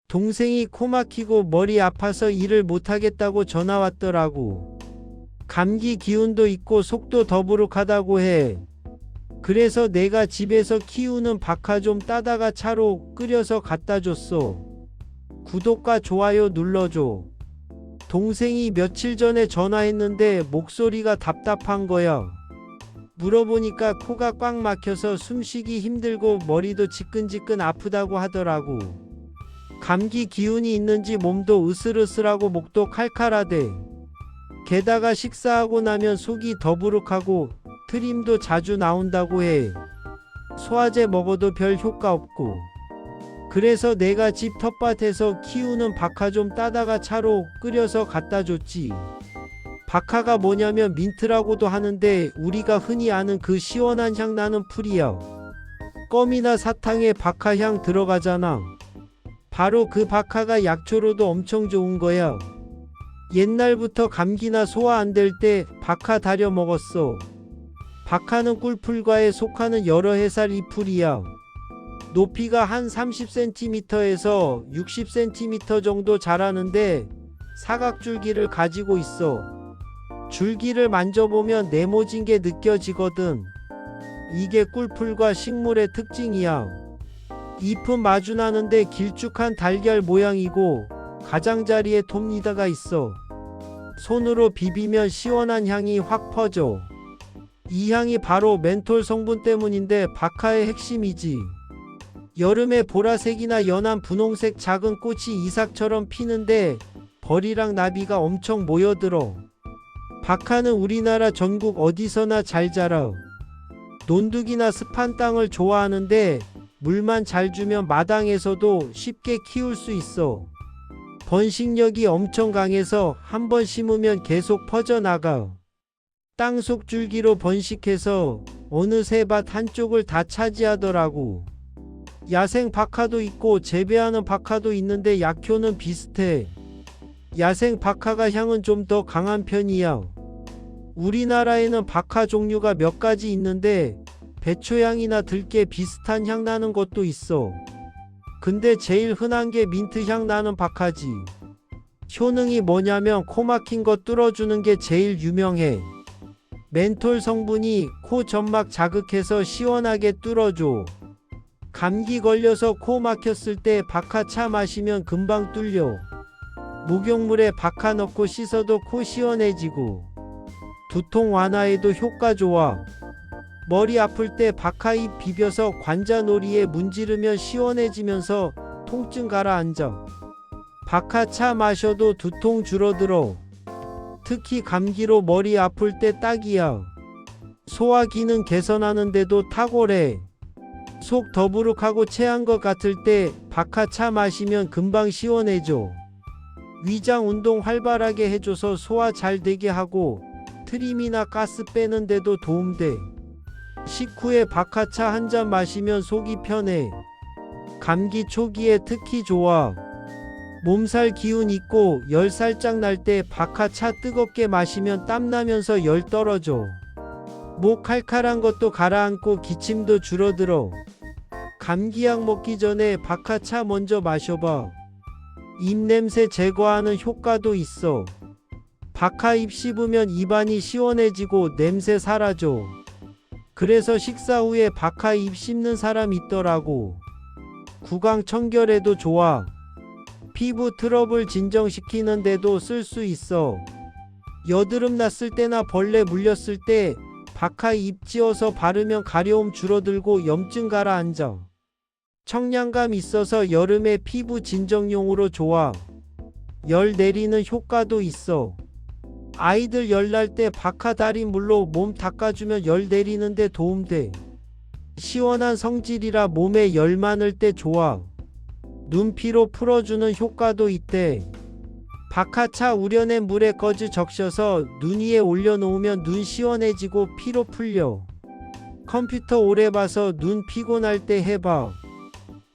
동생이 코 막히고 머리 아파서 일을 못하겠다고 전화 왔더라고. 감기 기운도 있고 속도 더부룩하다고 해. 그래서 내가 집에서 키우는 박하 좀 따다가 차로 끓여서 갖다 줬어. 구독과 좋아요 눌러줘. 동생이 며칠 전에 전화했는데 목소리가 답답한 거야. 물어보니까 코가 꽉 막혀서 숨쉬기 힘들고 머리도 지끈지끈 아프다고 하더라고. 감기 기운이 있는지 몸도 으슬으슬하고 목도 칼칼하대. 게다가 식사하고 나면 속이 더부룩하고 트림도 자주 나온다고 해. 소화제 먹어도 별 효과 없고. 그래서 내가 집 텃밭에서 키우는 박하 좀 따다가 차로 끓여서 갖다 줬지. 박하가 뭐냐면 민트라고도 하는데 우리가 흔히 아는 그 시원한 향 나는 풀이야. 껌이나 사탕에 박하향 들어가잖아. 바로 그 박하가 약초로도 엄청 좋은 거야. 옛날부터 감기나 소화 안 될 때 박하 달여 먹었어. 박하는 꿀풀과에 속하는 여러 해살 잎풀이야. 높이가 한 30cm에서 60cm 정도 자라는데 사각줄기를 가지고 있어. 줄기를 만져보면 네모진 게 느껴지거든. 이게 꿀풀과 식물의 특징이야. 잎은 마주나는데 길쭉한 달걀 모양이고 가장자리에 톱니다가 있어. 손으로 비비면 시원한 향이 확 퍼져. 이 향이 바로 멘톨 성분 때문인데 박하의 핵심이지. 여름에 보라색이나 연한 분홍색 작은 꽃이 이삭처럼 피는데 벌이랑 나비가 엄청 모여들어. 박하는 우리나라 전국 어디서나 잘 자라. 논둑이나 습한 땅을 좋아하는데 물만 잘 주면 마당에서도 쉽게 키울 수 있어. 번식력이 엄청 강해서 한번 심으면 계속 퍼져나가. 땅속 줄기로 번식해서 어느새 밭 한쪽을 다 차지하더라고. 야생 박하도 있고 재배하는 박하도 있는데 약효는 비슷해. 야생 박하가 향은 좀 더 강한 편이야. 우리나라에는 박하 종류가 몇 가지 있는데 배초향이나 들깨 비슷한 향 나는 것도 있어. 근데 제일 흔한 게 민트향 나는 박하지. 효능이 뭐냐면 코 막힌 거 뚫어주는 게 제일 유명해. 멘톨 성분이 코 점막 자극해서 시원하게 뚫어줘. 감기 걸려서 코 막혔을 때 박하차 마시면 금방 뚫려. 목욕물에 박하 넣고 씻어도 코 시원해지고. 두통 완화에도 효과 좋아. 머리 아플 때 박하잎 비벼서 관자놀이에 문지르면 시원해지면서 통증 가라앉아. 박하차 마셔도 두통 줄어들어. 특히 감기로 머리 아플 때 딱이야. 소화 기능 개선하는데도 탁월해. 속 더부룩하고 체한 것 같을 때 박하차 마시면 금방 시원해져. 위장 운동 활발하게 해줘서 소화 잘 되게 하고 트림이나 가스 빼는 데도 도움돼. 식후에 박하차 한 잔 마시면 속이 편해. 감기 초기에 특히 좋아. 몸살 기운 있고 열 살짝 날 때 박하차 뜨겁게 마시면 땀나면서 열 떨어져. 목 칼칼한 것도 가라앉고 기침도 줄어들어. 감기약 먹기 전에 박하차 먼저 마셔봐. 입냄새 제거하는 효과도 있어. 박하잎 씹으면 입안이 시원해지고 냄새 사라져. 그래서 식사 후에 박하잎 씹는 사람 있더라고. 구강 청결에도 좋아. 피부 트러블 진정시키는 데도 쓸 수 있어. 여드름 났을 때나 벌레 물렸을 때 박하잎 찧어서 바르면 가려움 줄어들고 염증 가라앉아. 청량감 있어서 여름에 피부 진정용으로 좋아. 열 내리는 효과도 있어. 아이들 열 날 때 박하 달인 물로 몸 닦아주면 열 내리는데 도움돼. 시원한 성질이라 몸에 열 많을 때 좋아. 눈피로 풀어주는 효과도 있대. 박하차 우려낸 물에 꺼즈 적셔서 눈 위에 올려놓으면 눈 시원해지고 피로 풀려. 컴퓨터 오래 봐서 눈 피곤할 때 해봐.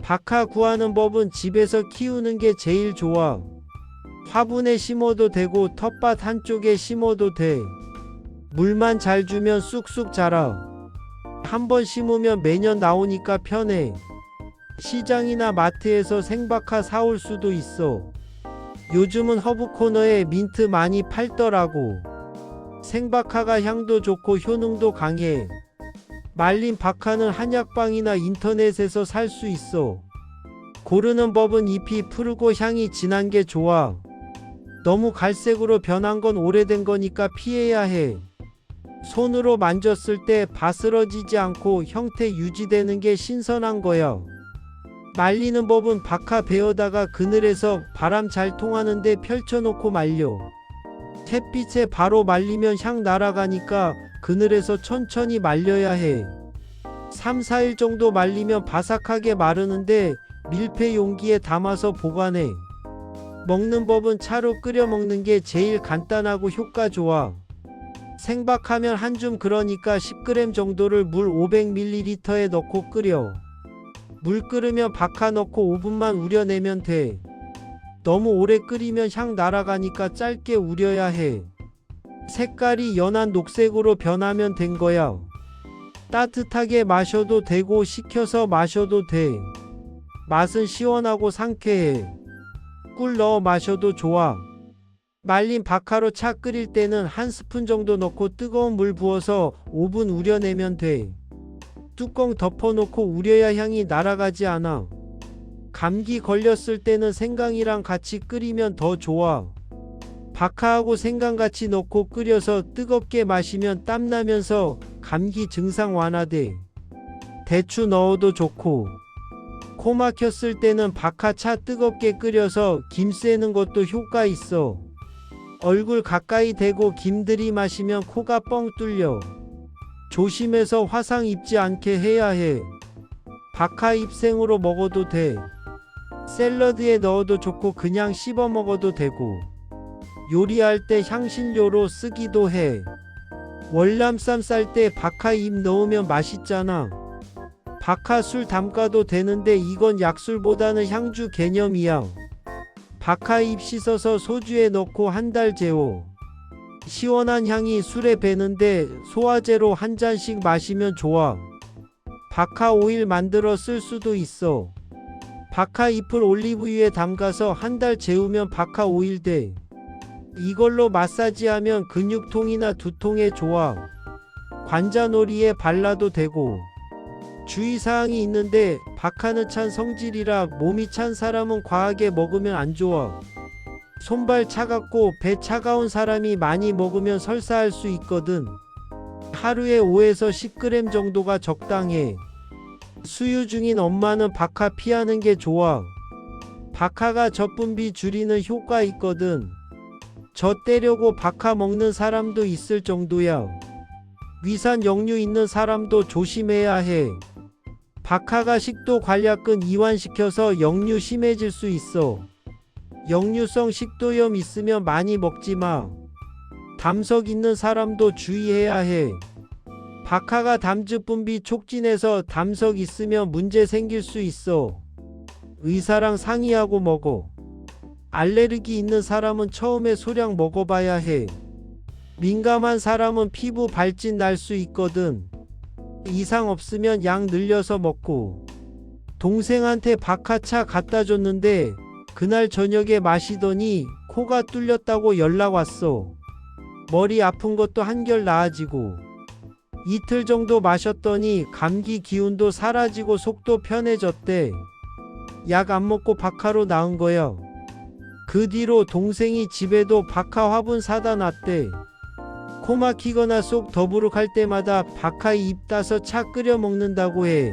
박하 구하는 법은 집에서 키우는 게 제일 좋아. 화분에 심어도 되고 텃밭 한쪽에 심어도 돼. 물만 잘 주면 쑥쑥 자라. 한번 심으면 매년 나오니까 편해. 시장이나 마트에서 생박하 사올 수도 있어. 요즘은 허브 코너에 민트 많이 팔더라고. 생박하가 향도 좋고 효능도 강해. 말린 박하는 한약방이나 인터넷에서 살 수 있어. 고르는 법은 잎이 푸르고 향이 진한 게 좋아. 너무 갈색으로 변한 건 오래된 거니까 피해야 해. 손으로 만졌을 때 바스러지지 않고 형태 유지되는 게 신선한 거야. 말리는 법은 박하 베어다가 그늘에서 바람 잘 통하는 데 펼쳐놓고 말려. 햇빛에 바로 말리면 향 날아가니까 그늘에서 천천히 말려야 해. 3, 4일 정도 말리면 바삭하게 마르는데 밀폐 용기에 담아서 보관해. 먹는 법은 차로 끓여 먹는 게 제일 간단하고 효과 좋아. 생박하면 한 줌 그러니까 10g 정도를 물 500ml에 넣고 끓여. 물 끓으면 박하 넣고 5분만 우려내면 돼. 너무 오래 끓이면 향 날아가니까 짧게 우려야 해. 색깔이 연한 녹색으로 변하면 된 거야. 따뜻하게 마셔도 되고 식혀서 마셔도 돼. 맛은 시원하고 상쾌해. 꿀 넣어 마셔도 좋아. 말린 박하로 차 끓일 때는 한 스푼 정도 넣고 뜨거운 물 부어서 5분 우려내면 돼. 뚜껑 덮어놓고 우려야 향이 날아가지 않아. 감기 걸렸을 때는 생강이랑 같이 끓이면 더 좋아. 박하하고 생강 같이 넣고 끓여서 뜨겁게 마시면 땀나면서 감기 증상 완화돼. 대추 넣어도 좋고. 코 막혔을 때는 박하차 뜨겁게 끓여서 김 쐬는 것도 효과 있어. 얼굴 가까이 대고 김 들이마시면 코가 뻥 뚫려. 조심해서 화상 입지 않게 해야 해. 박하 잎생으로 먹어도 돼. 샐러드에 넣어도 좋고 그냥 씹어 먹어도 되고. 요리할 때 향신료로 쓰기도 해. 월남쌈 쌀 때 박하 잎 넣으면 맛있잖아. 박하 술 담가도 되는데 이건 약술보다는 향주 개념이야. 박하 잎 씻어서 소주에 넣고 한 달 재워. 시원한 향이 술에 배는데 소화제로 한 잔씩 마시면 좋아. 박하 오일 만들어 쓸 수도 있어. 박하 잎을 올리브유에 담가서 한 달 재우면 박하 오일 돼. 이걸로 마사지하면 근육통이나 두통에 좋아. 관자놀이에 발라도 되고. 주의사항이 있는데 박하는 찬 성질이라 몸이 찬 사람은 과하게 먹으면 안 좋아. 손발 차갑고 배 차가운 사람이 많이 먹으면 설사할 수 있거든. 하루에 5에서 10g 정도가 적당해. 수유 중인 엄마는 박하 피하는 게 좋아. 박하가 젖분비 줄이는 효과 있거든. 젖 떼려고 박하 먹는 사람도 있을 정도야. 위산 역류 있는 사람도 조심해야 해. 박하가 식도 관략근 이완시켜서 역류 심해질 수 있어. 역류성 식도염 있으면 많이 먹지 마. 담석 있는 사람도 주의해야 해. 박하가 담즙 분비 촉진해서 담석 있으면 문제 생길 수 있어. 의사랑 상의하고 먹어. 알레르기 있는 사람은 처음에 소량 먹어봐야 해. 민감한 사람은 피부 발진 날 수 있거든. 이상 없으면 양 늘려서 먹고. 동생한테 박하차 갖다 줬는데 그날 저녁에 마시더니 코가 뚫렸다고 연락 왔어. 머리 아픈 것도 한결 나아지고. 이틀 정도 마셨더니 감기 기운도 사라지고 속도 편해졌대. 약 안 먹고 박하로 나은 거야. 그 뒤로 동생이 집에도 박하 화분 사다 놨대. 코 막히거나 속 더부룩할 때마다 박하 잎 따서 차 끓여 먹는다고 해.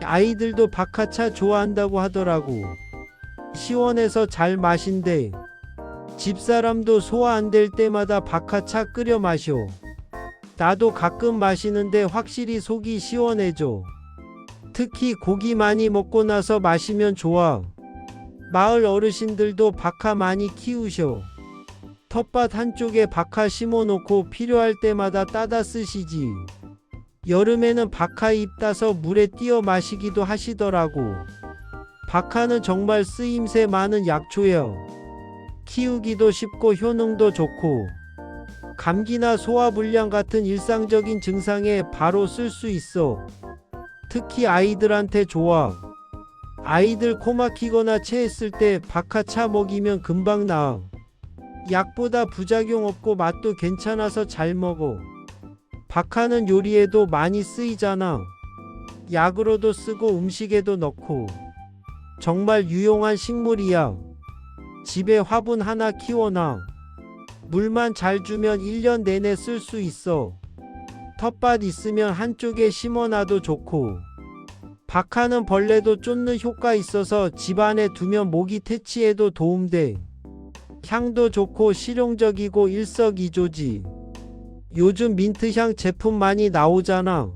아이들도 박하차 좋아한다고 하더라고. 시원해서 잘 마신대. 집사람도 소화 안 될 때마다 박하차 끓여 마셔. 나도 가끔 마시는데 확실히 속이 시원해져. 특히 고기 많이 먹고 나서 마시면 좋아. 마을 어르신들도 박하 많이 키우셔. 텃밭 한쪽에 박하 심어놓고 필요할 때마다 따다 쓰시지. 여름에는 박하 잎 따서 물에 띄어 마시기도 하시더라고. 박하는 정말 쓰임새 많은 약초야. 키우기도 쉽고 효능도 좋고. 감기나 소화불량 같은 일상적인 증상에 바로 쓸 수 있어. 특히 아이들한테 좋아. 아이들 코 막히거나 체했을 때 박하차 먹이면 금방 나아. 약보다 부작용 없고 맛도 괜찮아서 잘 먹어. 박하는 요리에도 많이 쓰이잖아. 약으로도 쓰고 음식에도 넣고. 정말 유용한 식물이야. 집에 화분 하나 키워놔. 물만 잘 주면 1년 내내 쓸 수 있어. 텃밭 있으면 한쪽에 심어놔도 좋고. 박하는 벌레도 쫓는 효과 있어서 집 안에 두면 모기 퇴치에도 도움돼. 향도 좋고 실용적이고 일석이조지. 요즘 민트향 제품 많이 나오잖아.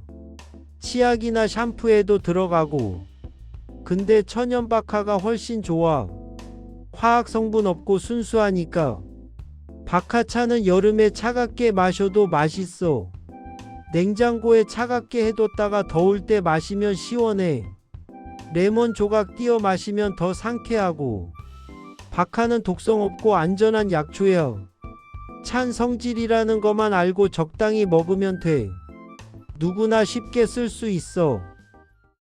치약이나 샴푸에도 들어가고. 근데 천연박하가 훨씬 좋아. 화학 성분 없고 순수하니까. 박하차는 여름에 차갑게 마셔도 맛있어. 냉장고에 차갑게 해뒀다가 더울 때 마시면 시원해. 레몬 조각 띄어 마시면 더 상쾌하고. 박하는 독성 없고 안전한 약초야. 찬 성질이라는 것만 알고 적당히 먹으면 돼. 누구나 쉽게 쓸 수 있어.